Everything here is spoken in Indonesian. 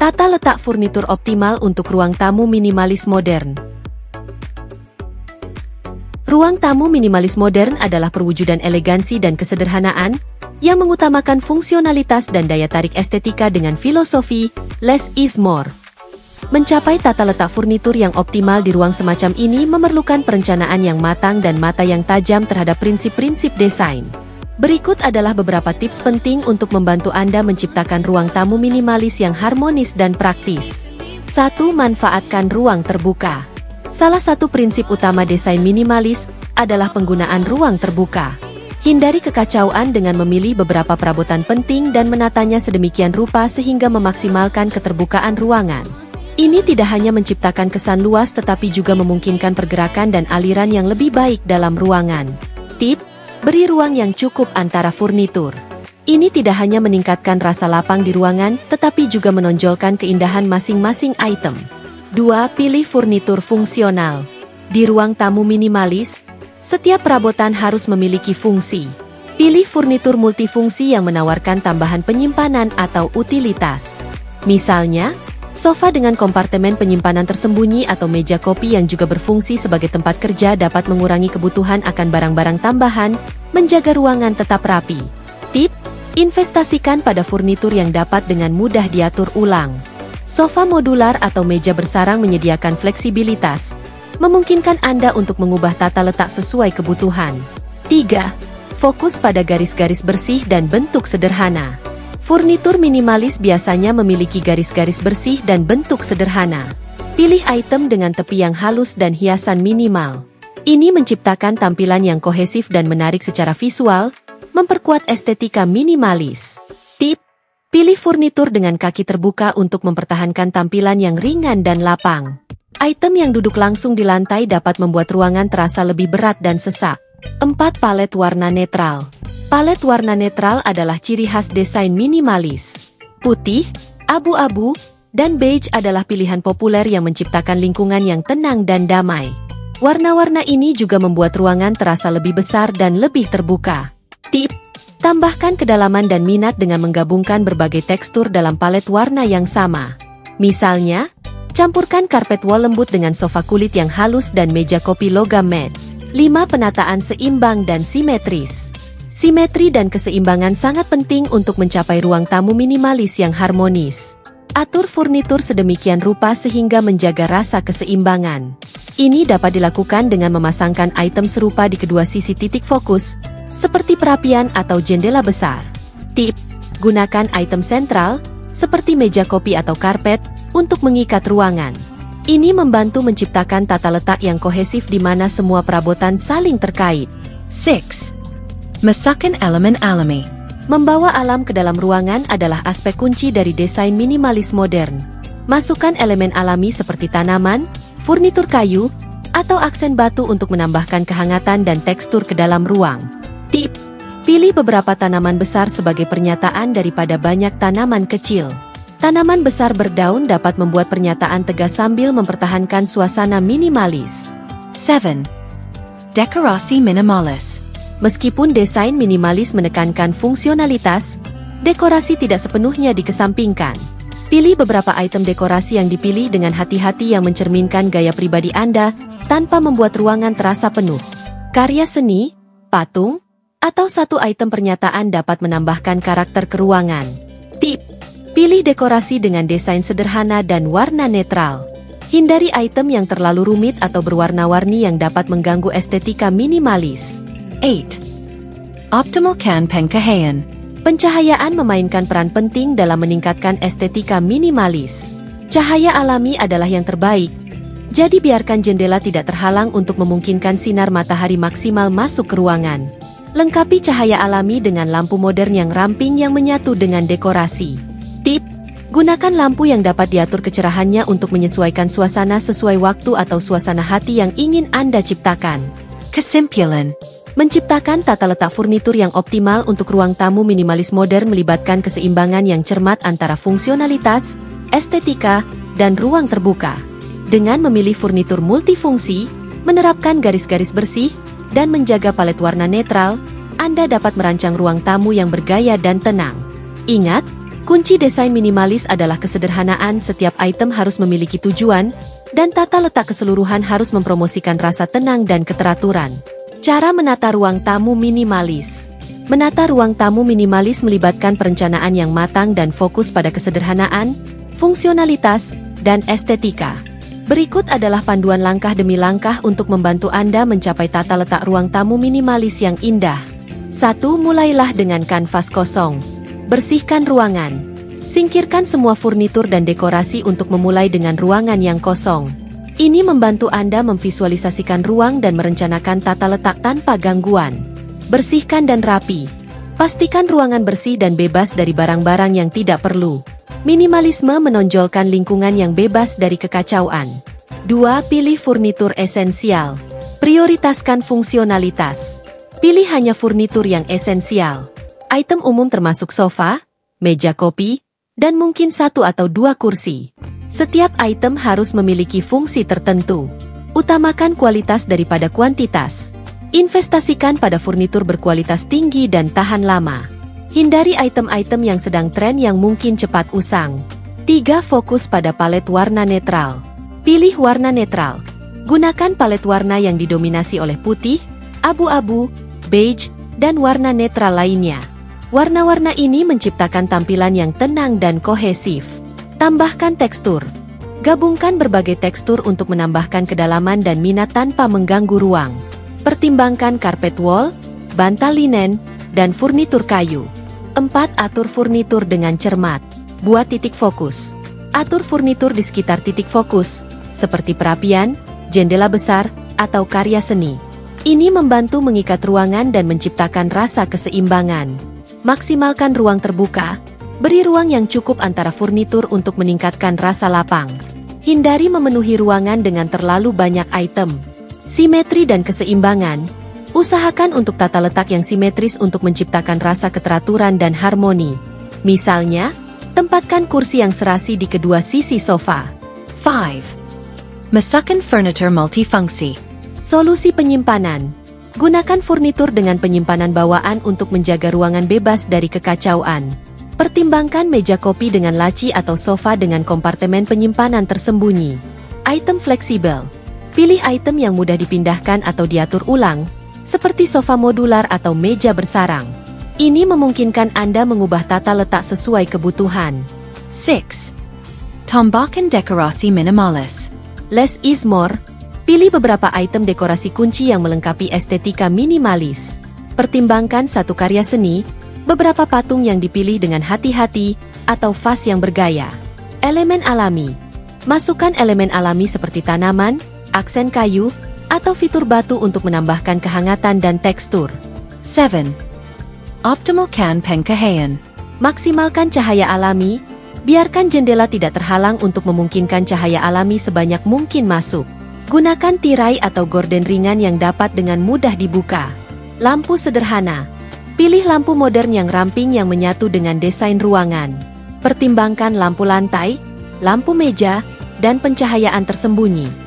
Tata letak furnitur optimal untuk ruang tamu minimalis modern. Ruang tamu minimalis modern adalah perwujudan elegansi dan kesederhanaan yang mengutamakan fungsionalitas dan daya tarik estetika dengan filosofi less is more. Mencapai tata letak furnitur yang optimal di ruang semacam ini memerlukan perencanaan yang matang dan mata yang tajam terhadap prinsip-prinsip desain. Berikut adalah beberapa tips penting untuk membantu Anda menciptakan ruang tamu minimalis yang harmonis dan praktis. 1. Manfaatkan ruang terbuka. Salah satu prinsip utama desain minimalis adalah penggunaan ruang terbuka. Hindari kekacauan dengan memilih beberapa perabotan penting dan menatanya sedemikian rupa sehingga memaksimalkan keterbukaan ruangan. Ini tidak hanya menciptakan kesan luas tetapi juga memungkinkan pergerakan dan aliran yang lebih baik dalam ruangan. Tip: beri ruang yang cukup antara furnitur. Ini tidak hanya meningkatkan rasa lapang di ruangan, tetapi juga menonjolkan keindahan masing-masing item. 2. Pilih furnitur fungsional. Di ruang tamu minimalis, setiap perabotan harus memiliki fungsi. Pilih furnitur multifungsi yang menawarkan tambahan penyimpanan atau utilitas. Misalnya, sofa dengan kompartemen penyimpanan tersembunyi atau meja kopi yang juga berfungsi sebagai tempat kerja dapat mengurangi kebutuhan akan barang-barang tambahan, menjaga ruangan tetap rapi. Tip: investasikan pada furnitur yang dapat dengan mudah diatur ulang. Sofa modular atau meja bersarang menyediakan fleksibilitas, memungkinkan Anda untuk mengubah tata letak sesuai kebutuhan. 3. Fokus pada garis-garis bersih dan bentuk sederhana. Furnitur minimalis biasanya memiliki garis-garis bersih dan bentuk sederhana. Pilih item dengan tepi yang halus dan hiasan minimal. Ini menciptakan tampilan yang kohesif dan menarik secara visual, memperkuat estetika minimalis. Tip: pilih furnitur dengan kaki terbuka untuk mempertahankan tampilan yang ringan dan lapang. Item yang duduk langsung di lantai dapat membuat ruangan terasa lebih berat dan sesak. 4. Palet warna netral. Palet warna netral adalah ciri khas desain minimalis. Putih, abu-abu, dan beige adalah pilihan populer yang menciptakan lingkungan yang tenang dan damai. Warna-warna ini juga membuat ruangan terasa lebih besar dan lebih terbuka. Tip: tambahkan kedalaman dan minat dengan menggabungkan berbagai tekstur dalam palet warna yang sama. Misalnya, campurkan karpet wol lembut dengan sofa kulit yang halus dan meja kopi logam matte. 5. Penataan seimbang dan simetris. Simetri dan keseimbangan sangat penting untuk mencapai ruang tamu minimalis yang harmonis. Atur furnitur sedemikian rupa sehingga menjaga rasa keseimbangan. Ini dapat dilakukan dengan memasangkan item serupa di kedua sisi titik fokus, seperti perapian atau jendela besar. Tip: gunakan item sentral, seperti meja kopi atau karpet, untuk mengikat ruangan. Ini membantu menciptakan tata letak yang kohesif di mana semua perabotan saling terkait. 6. Masukkan elemen alami. Membawa alam ke dalam ruangan adalah aspek kunci dari desain minimalis modern. Masukkan elemen alami seperti tanaman, furnitur kayu, atau aksen batu untuk menambahkan kehangatan dan tekstur ke dalam ruang. Tip: pilih beberapa tanaman besar sebagai pernyataan daripada banyak tanaman kecil. Tanaman besar berdaun dapat membuat pernyataan tegas sambil mempertahankan suasana minimalis. 7. Dekorasi minimalis. Meskipun desain minimalis menekankan fungsionalitas, dekorasi tidak sepenuhnya dikesampingkan. Pilih beberapa item dekorasi yang dipilih dengan hati-hati yang mencerminkan gaya pribadi Anda tanpa membuat ruangan terasa penuh. Karya seni, patung, atau satu item pernyataan dapat menambahkan karakter ke ruangan. Tip: pilih dekorasi dengan desain sederhana dan warna netral. Hindari item yang terlalu rumit atau berwarna-warni yang dapat mengganggu estetika minimalis. 8. Optimal pencahayaan. Pencahayaan memainkan peran penting dalam meningkatkan estetika minimalis. Cahaya alami adalah yang terbaik, jadi biarkan jendela tidak terhalang untuk memungkinkan sinar matahari maksimal masuk ke ruangan. Lengkapi cahaya alami dengan lampu modern yang ramping yang menyatu dengan dekorasi. Tip: gunakan lampu yang dapat diatur kecerahannya untuk menyesuaikan suasana sesuai waktu atau suasana hati yang ingin Anda ciptakan. Kesimpulan: menciptakan tata letak furnitur yang optimal untuk ruang tamu minimalis modern melibatkan keseimbangan yang cermat antara fungsionalitas, estetika, dan ruang terbuka. Dengan memilih furnitur multifungsi, menerapkan garis-garis bersih, dan menjaga palet warna netral, Anda dapat merancang ruang tamu yang bergaya dan tenang. Ingat, Kunci desain minimalis adalah kesederhanaan. Setiap item harus memiliki tujuan, dan tata letak keseluruhan harus mempromosikan rasa tenang dan keteraturan. Cara menata ruang tamu minimalis. Menata ruang tamu minimalis melibatkan perencanaan yang matang dan fokus pada kesederhanaan, fungsionalitas, dan estetika. Berikut adalah panduan langkah demi langkah untuk membantu Anda mencapai tata letak ruang tamu minimalis yang indah. 1. Mulailah dengan kanvas kosong. Bersihkan ruangan. Singkirkan semua furnitur dan dekorasi untuk memulai dengan ruangan yang kosong. Ini membantu Anda memvisualisasikan ruang dan merencanakan tata letak tanpa gangguan. Bersihkan dan rapi. Pastikan ruangan bersih dan bebas dari barang-barang yang tidak perlu. Minimalisme menonjolkan lingkungan yang bebas dari kekacauan. 2. Pilih furnitur esensial. Prioritaskan fungsionalitas. Pilih hanya furnitur yang esensial. Item umum termasuk sofa, meja kopi, dan mungkin 1 atau 2 kursi. Setiap item harus memiliki fungsi tertentu. Utamakan kualitas daripada kuantitas. Investasikan pada furnitur berkualitas tinggi dan tahan lama. Hindari item-item yang sedang tren yang mungkin cepat usang. 3. Fokus pada palet warna netral. Pilih warna netral. Gunakan palet warna yang didominasi oleh putih, abu-abu, beige, dan warna netral lainnya. Warna-warna ini menciptakan tampilan yang tenang dan kohesif. Tambahkan tekstur. Gabungkan berbagai tekstur untuk menambahkan kedalaman dan minat tanpa mengganggu ruang. Pertimbangkan karpet wall, bantal linen, dan furnitur kayu. 4. Atur furnitur dengan cermat. Buat titik fokus. Atur furnitur di sekitar titik fokus, seperti perapian, jendela besar, atau karya seni. Ini membantu mengikat ruangan dan menciptakan rasa keseimbangan. Maksimalkan ruang terbuka. Beri ruang yang cukup antara furnitur untuk meningkatkan rasa lapang. Hindari memenuhi ruangan dengan terlalu banyak item. Simetri dan keseimbangan. Usahakan untuk tata letak yang simetris untuk menciptakan rasa keteraturan dan harmoni. Misalnya, tempatkan kursi yang serasi di kedua sisi sofa. 5. Masakan furniture multifungsi. Solusi penyimpanan. Gunakan furnitur dengan penyimpanan bawaan untuk menjaga ruangan bebas dari kekacauan. Pertimbangkan meja kopi dengan laci atau sofa dengan kompartemen penyimpanan tersembunyi. Item fleksibel. Pilih item yang mudah dipindahkan atau diatur ulang, seperti sofa modular atau meja bersarang. Ini memungkinkan Anda mengubah tata letak sesuai kebutuhan. 6. Tambakan dekorasi minimalis. Less is more. Pilih beberapa item dekorasi kunci yang melengkapi estetika minimalis. Pertimbangkan 1 karya seni, beberapa patung yang dipilih dengan hati-hati, atau vas yang bergaya. Elemen alami. Masukkan elemen alami seperti tanaman, aksen kayu, atau fitur batu untuk menambahkan kehangatan dan tekstur. 7. Optimalkan pencahayaan. Maksimalkan cahaya alami. Biarkan jendela tidak terhalang untuk memungkinkan cahaya alami sebanyak mungkin masuk. Gunakan tirai atau gorden ringan yang dapat dengan mudah dibuka. Lampu sederhana. Pilih lampu modern yang ramping yang menyatu dengan desain ruangan. Pertimbangkan lampu lantai, lampu meja, dan pencahayaan tersembunyi.